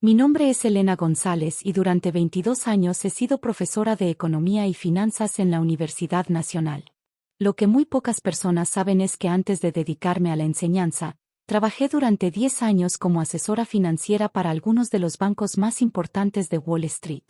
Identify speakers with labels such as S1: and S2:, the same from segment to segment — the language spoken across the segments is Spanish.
S1: Mi nombre es Elena González y durante 22 años he sido profesora de Economía y Finanzas en la Universidad Nacional. Lo que muy pocas personas saben es que antes de dedicarme a la enseñanza, trabajé durante 10 años como asesora financiera para algunos de los bancos más importantes de Wall Street.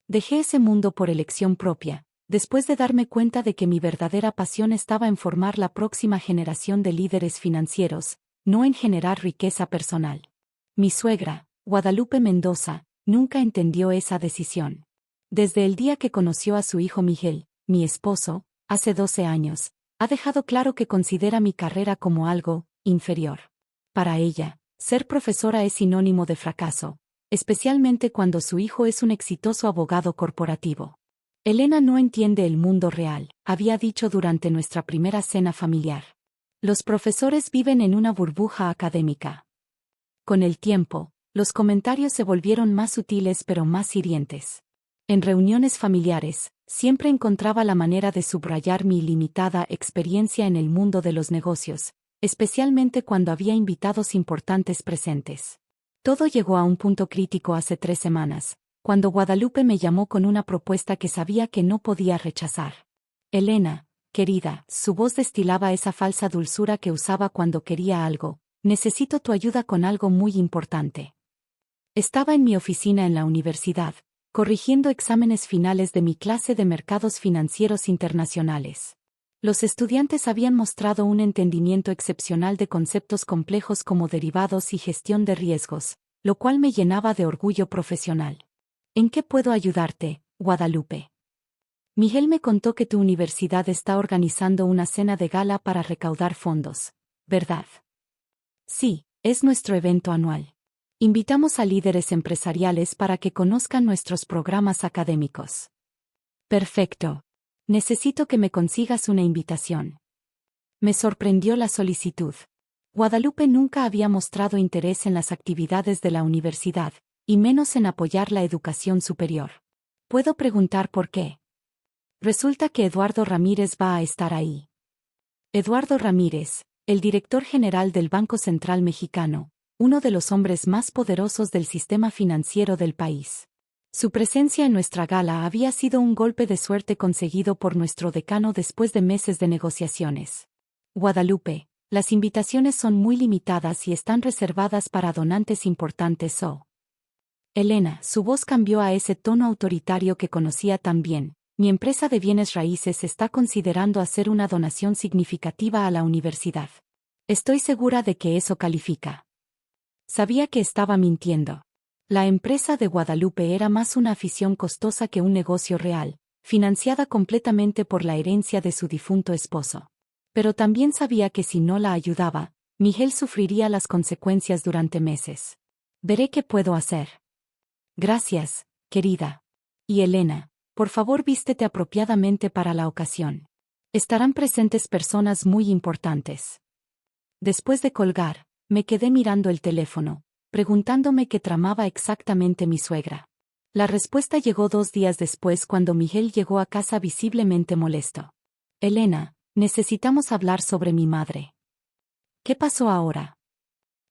S1: Dejé ese mundo por elección propia, después de darme cuenta de que mi verdadera pasión estaba en formar la próxima generación de líderes financieros, no en generar riqueza personal. Mi suegra, Guadalupe Mendoza, nunca entendió esa decisión. Desde el día que conoció a su hijo Miguel, mi esposo, hace 12 años, ha dejado claro que considera mi carrera como algo inferior. Para ella, ser profesora es sinónimo de fracaso, especialmente cuando su hijo es un exitoso abogado corporativo. Elena no entiende el mundo real, había dicho durante nuestra primera cena familiar. Los profesores viven en una burbuja académica. Con el tiempo, los comentarios se volvieron más sutiles pero más hirientes. En reuniones familiares, siempre encontraba la manera de subrayar mi ilimitada experiencia en el mundo de los negocios, especialmente cuando había invitados importantes presentes. Todo llegó a un punto crítico hace 3 semanas, cuando Guadalupe me llamó con una propuesta que sabía que no podía rechazar. Elena, querida, su voz destilaba esa falsa dulzura que usaba cuando quería algo. Necesito tu ayuda con algo muy importante. Estaba en mi oficina en la universidad, corrigiendo exámenes finales de mi clase de mercados financieros internacionales. Los estudiantes habían mostrado un entendimiento excepcional de conceptos complejos como derivados y gestión de riesgos, lo cual me llenaba de orgullo profesional. ¿En qué puedo ayudarte, Guadalupe? Miguel me contó que tu universidad está organizando una cena de gala para recaudar fondos, ¿verdad? Sí, es nuestro evento anual. Invitamos a líderes empresariales para que conozcan nuestros programas académicos. Perfecto. Necesito que me consigas una invitación. Me sorprendió la solicitud. Guadalupe nunca había mostrado interés en las actividades de la universidad, y menos en apoyar la educación superior. ¿Puedo preguntar por qué? Resulta que Eduardo Ramírez va a estar ahí. Eduardo Ramírez, el director general del Banco Central Mexicano, uno de los hombres más poderosos del sistema financiero del país. Su presencia en nuestra gala había sido un golpe de suerte conseguido por nuestro decano después de meses de negociaciones. Guadalupe, las invitaciones son muy limitadas y están reservadas para donantes importantes o... Elena, su voz cambió a ese tono autoritario que conocía tan bien. Mi empresa de bienes raíces está considerando hacer una donación significativa a la universidad. Estoy segura de que eso califica. Sabía que estaba mintiendo. La empresa de Guadalupe era más una afición costosa que un negocio real, financiada completamente por la herencia de su difunto esposo. Pero también sabía que si no la ayudaba, Miguel sufriría las consecuencias durante meses. Veré qué puedo hacer. Gracias, querida. Y Elena, por favor vístete apropiadamente para la ocasión. Estarán presentes personas muy importantes. Después de colgar, me quedé mirando el teléfono, preguntándome qué tramaba exactamente mi suegra. La respuesta llegó 2 días después cuando Miguel llegó a casa visiblemente molesto. Elena, necesitamos hablar sobre mi madre. ¿Qué pasó ahora?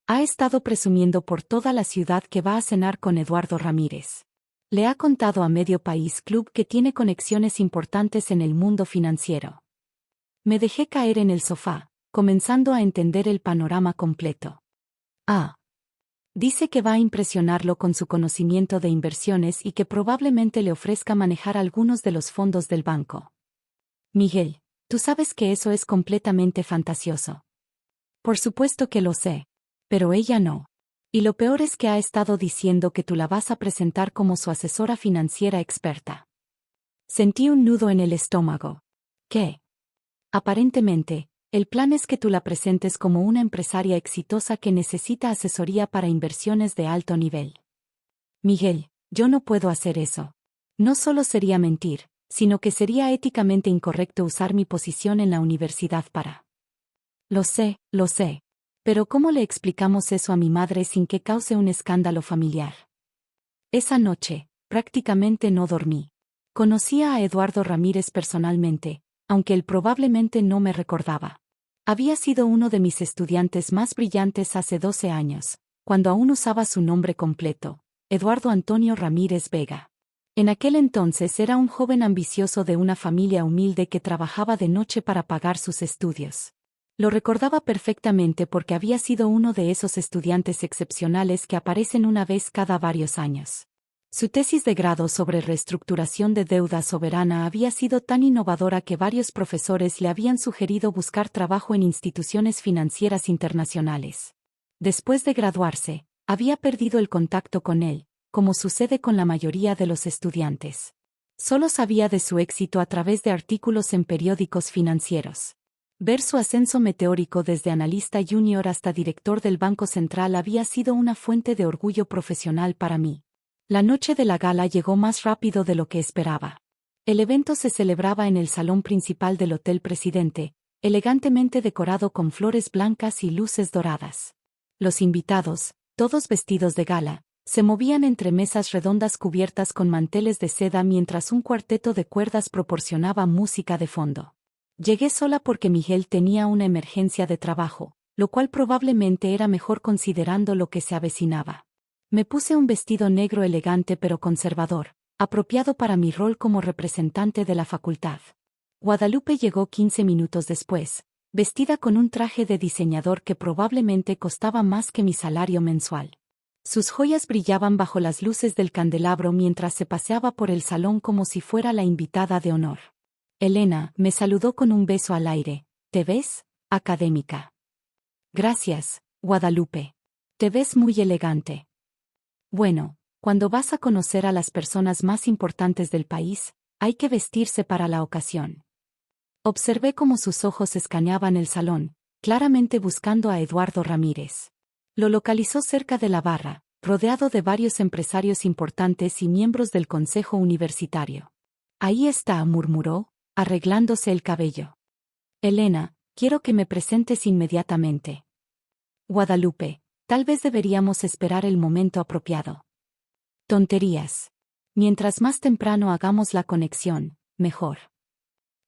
S1: Ha estado presumiendo por toda la ciudad que va a cenar con Eduardo Ramírez. Le ha contado a Medio País Club que tiene conexiones importantes en el mundo financiero. Me dejé caer en el sofá, comenzando a entender el panorama completo. Dice que va a impresionarlo con su conocimiento de inversiones y que probablemente le ofrezca manejar algunos de los fondos del banco. Miguel, tú sabes que eso es completamente fantasioso. Por supuesto que lo sé, pero ella no. Y lo peor es que ha estado diciendo que tú la vas a presentar como su asesora financiera experta. Sentí un nudo en el estómago. ¿Qué? Aparentemente, el plan es que tú la presentes como una empresaria exitosa que necesita asesoría para inversiones de alto nivel. Miguel, yo no puedo hacer eso. No solo sería mentir, sino que sería éticamente incorrecto usar mi posición en la universidad para... Lo sé, pero ¿cómo le explicamos eso a mi madre sin que cause un escándalo familiar? Esa noche, prácticamente no dormí. Conocía a Eduardo Ramírez personalmente, aunque él probablemente no me recordaba. Había sido uno de mis estudiantes más brillantes hace 12 años, cuando aún usaba su nombre completo, Eduardo Antonio Ramírez Vega. En aquel entonces era un joven ambicioso de una familia humilde que trabajaba de noche para pagar sus estudios. Lo recordaba perfectamente porque había sido uno de esos estudiantes excepcionales que aparecen una vez cada varios años. Su tesis de grado sobre reestructuración de deuda soberana había sido tan innovadora que varios profesores le habían sugerido buscar trabajo en instituciones financieras internacionales. Después de graduarse, había perdido el contacto con él, como sucede con la mayoría de los estudiantes. Solo sabía de su éxito a través de artículos en periódicos financieros. Ver su ascenso meteórico desde analista junior hasta director del Banco Central había sido una fuente de orgullo profesional para mí. La noche de la gala llegó más rápido de lo que esperaba. El evento se celebraba en el salón principal del Hotel Presidente, elegantemente decorado con flores blancas y luces doradas. Los invitados, todos vestidos de gala, se movían entre mesas redondas cubiertas con manteles de seda mientras un cuarteto de cuerdas proporcionaba música de fondo. Llegué sola porque Miguel tenía una emergencia de trabajo, lo cual probablemente era mejor considerando lo que se avecinaba. Me puse un vestido negro elegante pero conservador, apropiado para mi rol como representante de la facultad. Guadalupe llegó 15 minutos después, vestida con un traje de diseñador que probablemente costaba más que mi salario mensual. Sus joyas brillaban bajo las luces del candelabro mientras se paseaba por el salón como si fuera la invitada de honor. Elena me saludó con un beso al aire. ¿Te ves, académica? Gracias, Guadalupe. Te ves muy elegante. Bueno, cuando vas a conocer a las personas más importantes del país, hay que vestirse para la ocasión. Observé cómo sus ojos escaneaban el salón, claramente buscando a Eduardo Ramírez. Lo localizó cerca de la barra, rodeado de varios empresarios importantes y miembros del consejo universitario. Ahí está, murmuró, arreglándose el cabello. Elena, quiero que me presentes inmediatamente. Guadalupe, tal vez deberíamos esperar el momento apropiado. Tonterías. Mientras más temprano hagamos la conexión, mejor.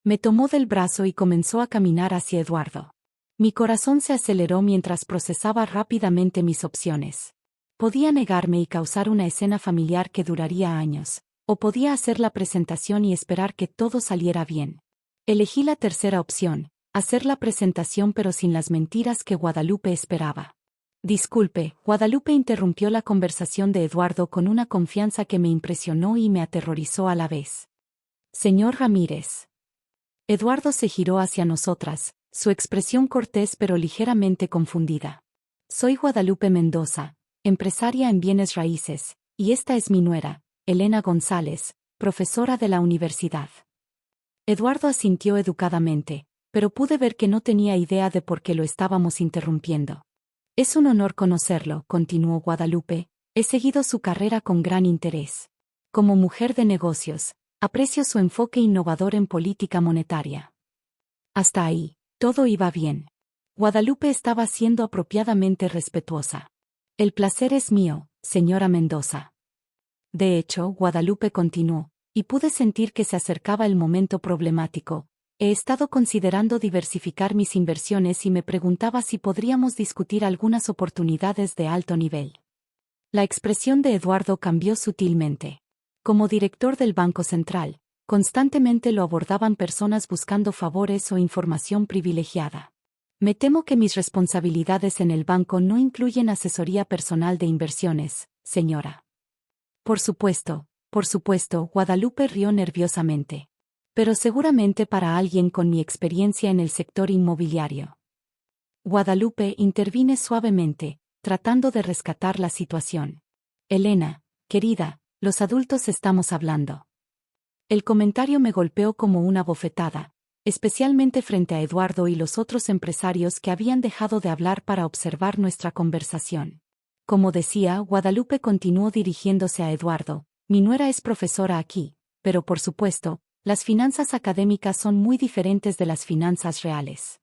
S1: Me tomó del brazo y comenzó a caminar hacia Eduardo. Mi corazón se aceleró mientras procesaba rápidamente mis opciones. Podía negarme y causar una escena familiar que duraría años, o podía hacer la presentación y esperar que todo saliera bien. Elegí la tercera opción, hacer la presentación pero sin las mentiras que Guadalupe esperaba. Disculpe, Guadalupe interrumpió la conversación de Eduardo con una confianza que me impresionó y me aterrorizó a la vez. Señor Ramírez. Eduardo se giró hacia nosotras, su expresión cortés pero ligeramente confundida. Soy Guadalupe Mendoza, empresaria en bienes raíces, y esta es mi nuera, Elena González, profesora de la universidad. Eduardo asintió educadamente, pero pude ver que no tenía idea de por qué lo estábamos interrumpiendo. Es un honor conocerlo, continuó Guadalupe, he seguido su carrera con gran interés. Como mujer de negocios, aprecio su enfoque innovador en política monetaria. Hasta ahí, todo iba bien. Guadalupe estaba siendo apropiadamente respetuosa. El placer es mío, señora Mendoza. De hecho, Guadalupe continuó, y pude sentir que se acercaba el momento problemático. He estado considerando diversificar mis inversiones y me preguntaba si podríamos discutir algunas oportunidades de alto nivel. La expresión de Eduardo cambió sutilmente. Como director del Banco Central, constantemente lo abordaban personas buscando favores o información privilegiada. Me temo que mis responsabilidades en el banco no incluyen asesoría personal de inversiones, señora. Por supuesto, Guadalupe rió nerviosamente. Pero seguramente para alguien con mi experiencia en el sector inmobiliario. Guadalupe intervine suavemente, tratando de rescatar la situación. Elena, querida, los adultos estamos hablando. El comentario me golpeó como una bofetada, especialmente frente a Eduardo y los otros empresarios que habían dejado de hablar para observar nuestra conversación. Como decía, Guadalupe continuó dirigiéndose a Eduardo, mi nuera es profesora aquí, pero por supuesto, las finanzas académicas son muy diferentes de las finanzas reales.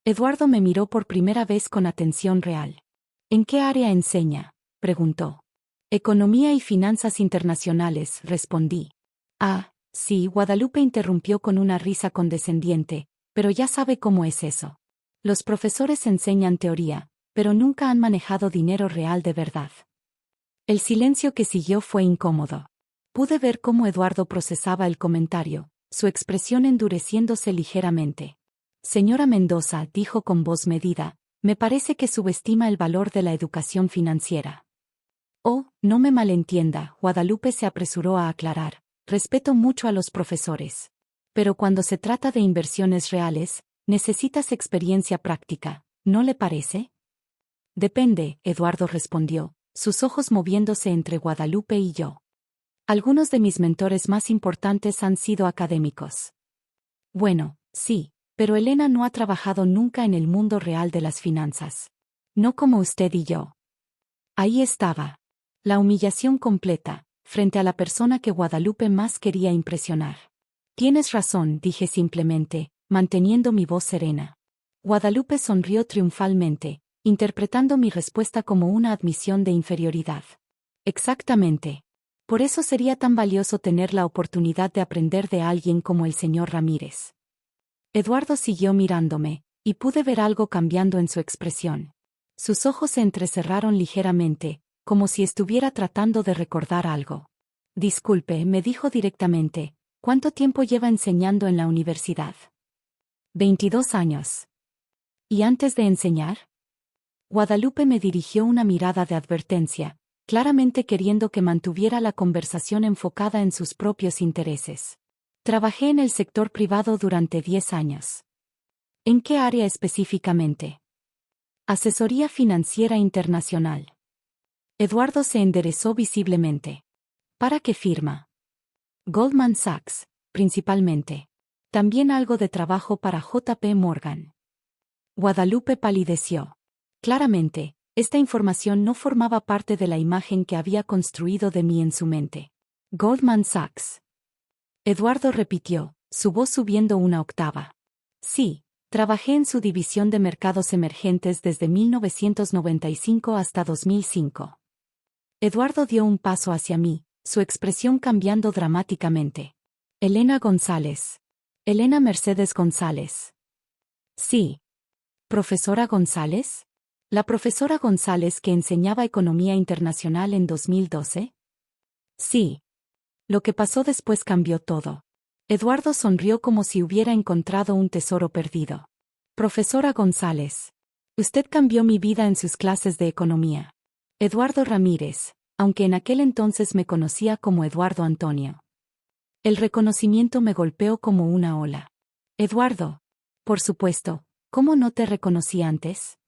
S1: Eduardo me miró por primera vez con atención real. ¿En qué área enseña?, preguntó. Economía y finanzas internacionales, respondí. Ah, sí, Guadalupe interrumpió con una risa condescendiente, pero ya sabe cómo es eso. Los profesores enseñan teoría, pero nunca han manejado dinero real de verdad. El silencio que siguió fue incómodo. Pude ver cómo Eduardo procesaba el comentario, su expresión endureciéndose ligeramente. Señora Mendoza, dijo con voz medida, me parece que subestima el valor de la educación financiera. Oh, no me malentienda, Guadalupe se apresuró a aclarar. Respeto mucho a los profesores. Pero cuando se trata de inversiones reales, necesitas experiencia práctica, ¿no le parece? Depende, Eduardo respondió, sus ojos moviéndose entre Guadalupe y yo. Algunos de mis mentores más importantes han sido académicos. Bueno, sí, pero Elena no ha trabajado nunca en el mundo real de las finanzas. No como usted y yo. Ahí estaba. La humillación completa, frente a la persona que Guadalupe más quería impresionar. Tienes razón, dije simplemente, manteniendo mi voz serena. Guadalupe sonrió triunfalmente, interpretando mi respuesta como una admisión de inferioridad. Exactamente. Por eso sería tan valioso tener la oportunidad de aprender de alguien como el señor Ramírez. Eduardo siguió mirándome, y pude ver algo cambiando en su expresión. Sus ojos se entrecerraron ligeramente, como si estuviera tratando de recordar algo. Disculpe, me dijo directamente, ¿cuánto tiempo lleva enseñando en la universidad? 22 años. ¿Y antes de enseñar? Guadalupe me dirigió una mirada de advertencia, claramente queriendo que mantuviera la conversación enfocada en sus propios intereses. Trabajé en el sector privado durante 10 años. ¿En qué área específicamente? Asesoría financiera internacional. Eduardo se enderezó visiblemente. ¿Para qué firma? Goldman Sachs, principalmente. También algo de trabajo para JP Morgan. Guadalupe palideció. Claramente, esta información no formaba parte de la imagen que había construido de mí en su mente. Goldman Sachs. Eduardo repitió, su voz subiendo una octava. Sí, trabajé en su división de mercados emergentes desde 1995 hasta 2005. Eduardo dio un paso hacia mí, su expresión cambiando dramáticamente. Elena González. Elena Mercedes González. Sí. ¿Profesora González? ¿La profesora González que enseñaba Economía Internacional en 2012? Sí. Lo que pasó después cambió todo. Eduardo sonrió como si hubiera encontrado un tesoro perdido. Profesora González. Usted cambió mi vida en sus clases de economía. Eduardo Ramírez, aunque en aquel entonces me conocía como Eduardo Antonio. El reconocimiento me golpeó como una ola. Eduardo. Por supuesto, ¿cómo no te reconocí antes?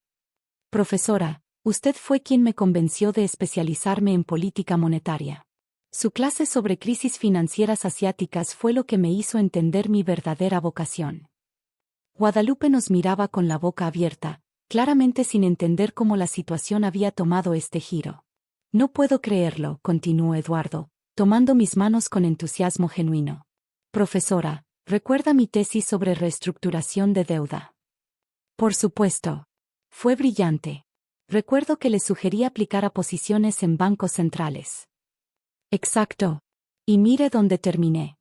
S1: Profesora, usted fue quien me convenció de especializarme en política monetaria. Su clase sobre crisis financieras asiáticas fue lo que me hizo entender mi verdadera vocación. Guadalupe nos miraba con la boca abierta, claramente sin entender cómo la situación había tomado este giro. No puedo creerlo, continuó Eduardo, tomando mis manos con entusiasmo genuino. Profesora, ¿recuerda mi tesis sobre reestructuración de deuda? Por supuesto. Fue brillante. Recuerdo que le sugerí aplicar a posiciones en bancos centrales. Exacto. Y mire dónde terminé.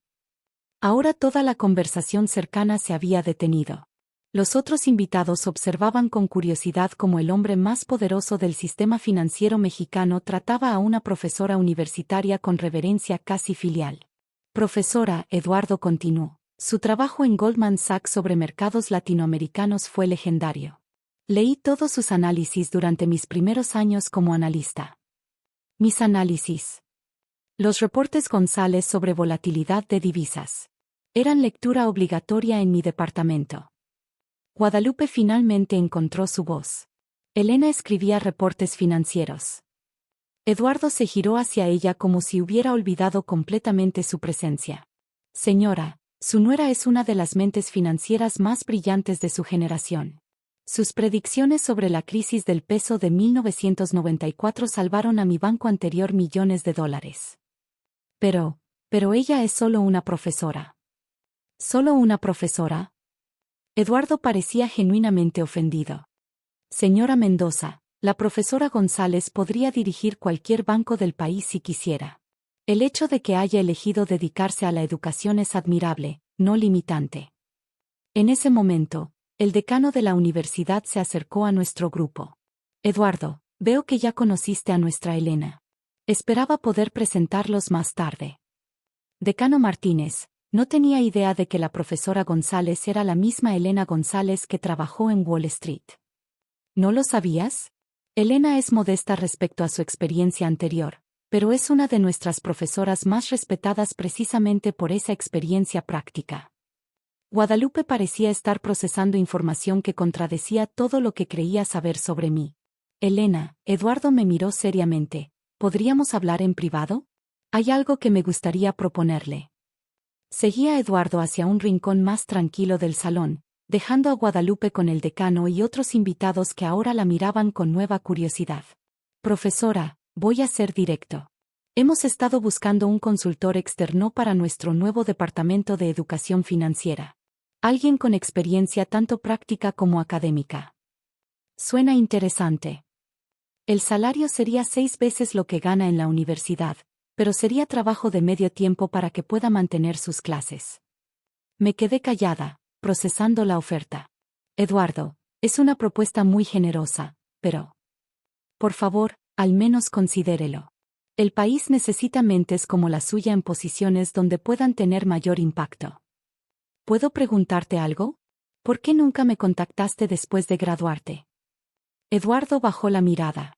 S1: Ahora toda la conversación cercana se había detenido. Los otros invitados observaban con curiosidad cómo el hombre más poderoso del sistema financiero mexicano trataba a una profesora universitaria con reverencia casi filial. Profesora, Eduardo continuó, su trabajo en Goldman Sachs sobre mercados latinoamericanos fue legendario. Leí todos sus análisis durante mis primeros años como analista. Mis análisis. Los reportes González sobre volatilidad de divisas. Eran lectura obligatoria en mi departamento. Guadalupe finalmente encontró su voz. Elena escribía reportes financieros. Eduardo se giró hacia ella como si hubiera olvidado completamente su presencia. Señora, su nuera es una de las mentes financieras más brillantes de su generación. Sus predicciones sobre la crisis del peso de 1994 salvaron a mi banco anterior millones de dólares. Pero ella es solo una profesora. ¿Solo una profesora? Eduardo parecía genuinamente ofendido. Señora Mendoza, la profesora González podría dirigir cualquier banco del país si quisiera. El hecho de que haya elegido dedicarse a la educación es admirable, no limitante. En ese momento, el decano de la universidad se acercó a nuestro grupo. Eduardo, veo que ya conociste a nuestra Elena. Esperaba poder presentarlos más tarde. Decano Martínez, no tenía idea de que la profesora González era la misma Elena González que trabajó en Wall Street. ¿No lo sabías? Elena es modesta respecto a su experiencia anterior, pero es una de nuestras profesoras más respetadas precisamente por esa experiencia práctica. Guadalupe parecía estar procesando información que contradecía todo lo que creía saber sobre mí. Elena, Eduardo me miró seriamente. ¿Podríamos hablar en privado? Hay algo que me gustaría proponerle. Seguía a Eduardo hacia un rincón más tranquilo del salón, dejando a Guadalupe con el decano y otros invitados que ahora la miraban con nueva curiosidad. Profesora, voy a ser directo. Hemos estado buscando un consultor externo para nuestro nuevo departamento de educación financiera. Alguien con experiencia tanto práctica como académica. Suena interesante. El salario sería 6 veces lo que gana en la universidad, pero sería trabajo de medio tiempo para que pueda mantener sus clases. Me quedé callada, procesando la oferta. Eduardo, es una propuesta muy generosa, pero... Por favor, al menos considérelo. El país necesita mentes como la suya en posiciones donde puedan tener mayor impacto. ¿Puedo preguntarte algo? ¿Por qué nunca me contactaste después de graduarte? Eduardo bajó la mirada.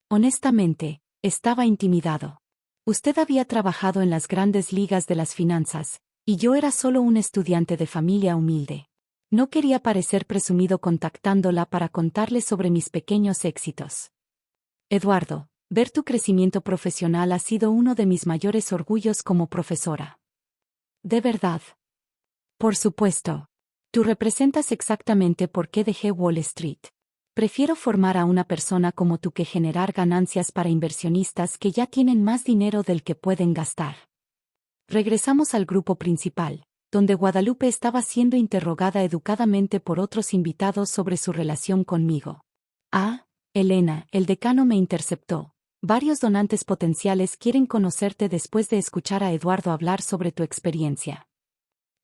S1: Honestamente, estaba intimidado. Usted había trabajado en las grandes ligas de las finanzas, y yo era solo un estudiante de familia humilde. No quería parecer presumido contactándola para contarle sobre mis pequeños éxitos. Eduardo, ver tu crecimiento profesional ha sido uno de mis mayores orgullos como profesora. ¿De verdad? Por supuesto. Tú representas exactamente por qué dejé Wall Street. Prefiero formar a una persona como tú que generar ganancias para inversionistas que ya tienen más dinero del que pueden gastar. Regresamos al grupo principal, donde Guadalupe estaba siendo interrogada educadamente por otros invitados sobre su relación conmigo. Ah, Elena, el decano me interceptó. Varios donantes potenciales quieren conocerte después de escuchar a Eduardo hablar sobre tu experiencia.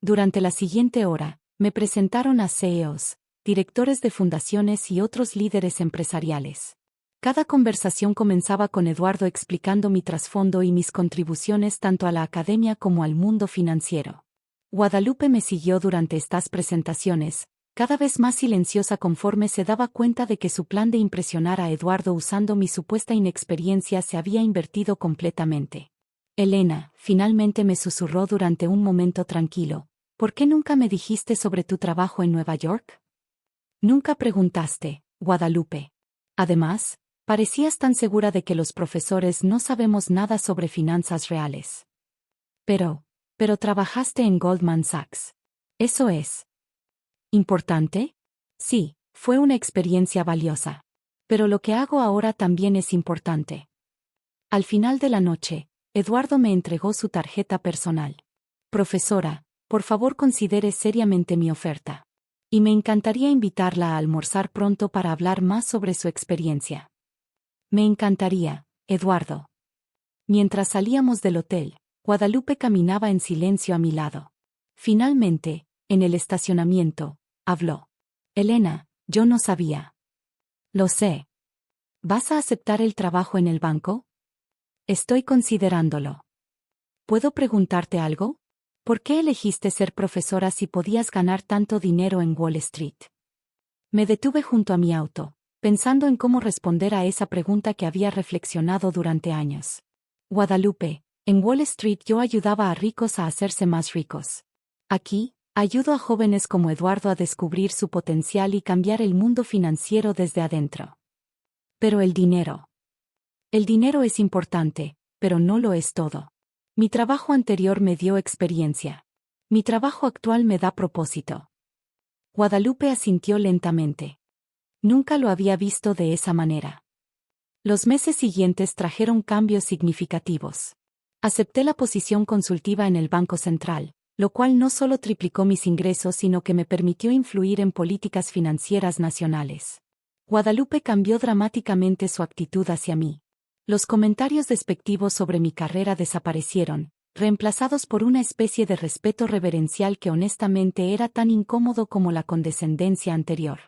S1: Durante la siguiente hora, me presentaron a CEOs, directores de fundaciones y otros líderes empresariales. Cada conversación comenzaba con Eduardo explicando mi trasfondo y mis contribuciones tanto a la academia como al mundo financiero. Guadalupe me siguió durante estas presentaciones, cada vez más silenciosa conforme se daba cuenta de que su plan de impresionar a Eduardo usando mi supuesta inexperiencia se había invertido completamente. Elena, finalmente me susurró durante un momento tranquilo, ¿por qué nunca me dijiste sobre tu trabajo en Nueva York? Nunca preguntaste, Guadalupe. Además, parecías tan segura de que los profesores no sabemos nada sobre finanzas reales. Pero trabajaste en Goldman Sachs. ¿Eso es importante? Sí, fue una experiencia valiosa. Pero lo que hago ahora también es importante. Al final de la noche, Eduardo me entregó su tarjeta personal. Profesora, por favor considere seriamente mi oferta. Y me encantaría invitarla a almorzar pronto para hablar más sobre su experiencia. Me encantaría, Eduardo. Mientras salíamos del hotel, Guadalupe caminaba en silencio a mi lado. Finalmente, en el estacionamiento, habló. Elena, yo no sabía. Lo sé. ¿Vas a aceptar el trabajo en el banco? Estoy considerándolo. ¿Puedo preguntarte algo? ¿Por qué elegiste ser profesora si podías ganar tanto dinero en Wall Street? Me detuve junto a mi auto, pensando en cómo responder a esa pregunta que había reflexionado durante años. Guadalupe, en Wall Street yo ayudaba a ricos a hacerse más ricos. Aquí, ayudo a jóvenes como Eduardo a descubrir su potencial y cambiar el mundo financiero desde adentro. Pero el dinero. El dinero es importante, pero no lo es todo. Mi trabajo anterior me dio experiencia. Mi trabajo actual me da propósito. Guadalupe asintió lentamente. Nunca lo había visto de esa manera. Los meses siguientes trajeron cambios significativos. Acepté la posición consultiva en el Banco Central, lo cual no solo triplicó mis ingresos sino que me permitió influir en políticas financieras nacionales. Guadalupe cambió dramáticamente su actitud hacia mí. Los comentarios despectivos sobre mi carrera desaparecieron, reemplazados por una especie de respeto reverencial que honestamente era tan incómodo como la condescendencia anterior.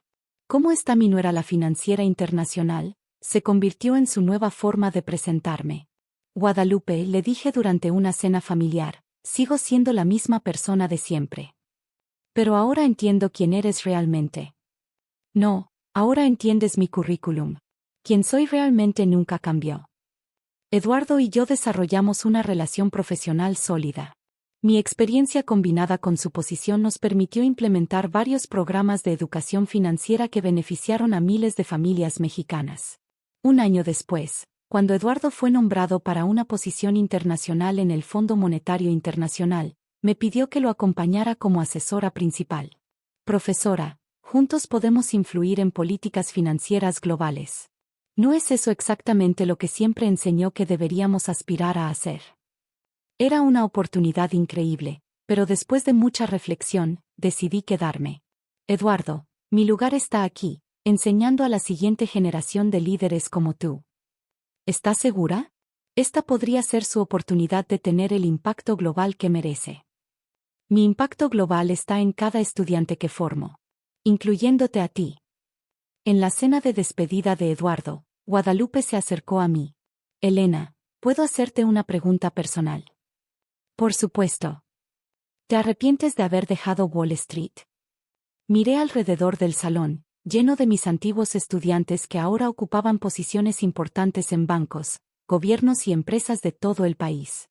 S1: ¿Cómo está mi nuera la financiera internacional? Se convirtió en su nueva forma de presentarme. Guadalupe, le dije durante una cena familiar, sigo siendo la misma persona de siempre. Pero ahora entiendo quién eres realmente. No, ahora entiendes mi currículum. Quien soy realmente nunca cambió. Eduardo y yo desarrollamos una relación profesional sólida. Mi experiencia combinada con su posición nos permitió implementar varios programas de educación financiera que beneficiaron a miles de familias mexicanas. Un año después, cuando Eduardo fue nombrado para una posición internacional en el Fondo Monetario Internacional, me pidió que lo acompañara como asesora principal. Profesora, juntos podemos influir en políticas financieras globales. ¿No es eso exactamente lo que siempre enseñó que deberíamos aspirar a hacer? Era una oportunidad increíble, pero después de mucha reflexión, decidí quedarme. Eduardo, mi lugar está aquí, enseñando a la siguiente generación de líderes como tú. ¿Estás segura? Esta podría ser su oportunidad de tener el impacto global que merece. Mi impacto global está en cada estudiante que formo, incluyéndote a ti. En la cena de despedida de Eduardo, Guadalupe se acercó a mí. Elena, ¿puedo hacerte una pregunta personal? Por supuesto. ¿Te arrepientes de haber dejado Wall Street? Miré alrededor del salón, lleno de mis antiguos estudiantes que ahora ocupaban posiciones importantes en bancos, gobiernos y empresas de todo el país.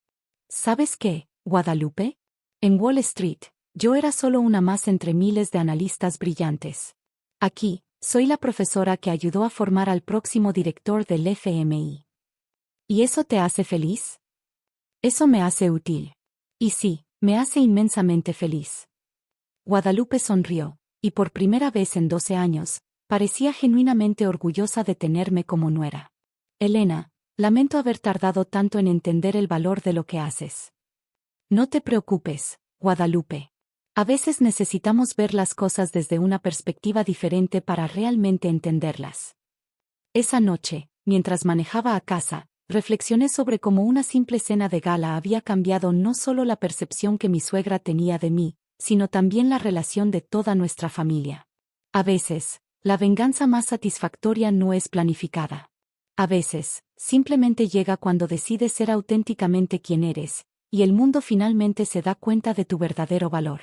S1: ¿Sabes qué, Guadalupe? En Wall Street, yo era solo una más entre miles de analistas brillantes. Aquí, soy la profesora que ayudó a formar al próximo director del FMI. ¿Y eso te hace feliz? Eso me hace útil. Y sí, me hace inmensamente feliz. Guadalupe sonrió, y por primera vez en 12 años, parecía genuinamente orgullosa de tenerme como nuera. Elena, lamento haber tardado tanto en entender el valor de lo que haces. No te preocupes, Guadalupe. A veces necesitamos ver las cosas desde una perspectiva diferente para realmente entenderlas. Esa noche, mientras manejaba a casa, reflexioné sobre cómo una simple cena de gala había cambiado no solo la percepción que mi suegra tenía de mí, sino también la relación de toda nuestra familia. A veces, la venganza más satisfactoria no es planificada. A veces, simplemente llega cuando decides ser auténticamente quien eres, y el mundo finalmente se da cuenta de tu verdadero valor.